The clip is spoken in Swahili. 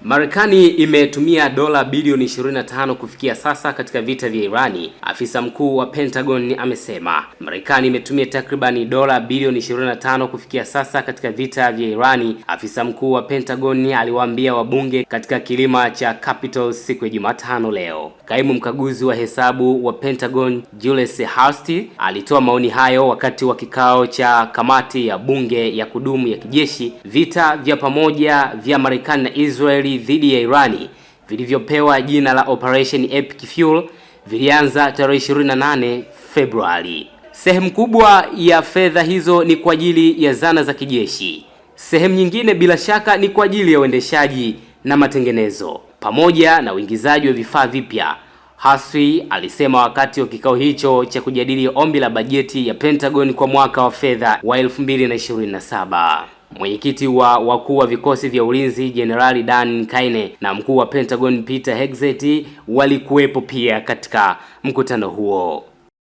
Marekani imetumia dola bilioni 25 kufikia sasa katika vita vya Irani. Afisa mkuu wa Pentagon amesema Marekani imetumia takribani dola bilioni 25 kufikia sasa katika vita vya Irani. Afisa mkuu wa Pentagon aliwaambia wabunge katika kilima cha Capitol siku ya Jumatano leo. Kaimu mkaguzi wa hesabu wa Pentagon Julius Hurst alitoa maoni hayo wakati wa kikao cha kamati ya bunge ya kudumu ya kijeshi. Vita vya pamoja vya Marekani na Israeli dhidi ya Irani vilivyopewa jina la Operation Epic Fuel vilianza tarehe 28 Februari. Sehemu kubwa ya fedha hizo ni kwa ajili ya zana za kijeshi. Sehemu nyingine bila shaka ni kwa ajili ya uendeshaji na matengenezo pamoja na uingizaji wa vifaa vipya, Haswi alisema wakati wa kikao hicho cha kujadili ombi la bajeti ya Pentagon kwa mwaka wa fedha wa 2027. Mwenyekiti wa wakuu wa vikosi vya ulinzi Jenerali Dan Kaine na mkuu wa Pentagon Peter Hegseth walikuwepo pia katika mkutano huo.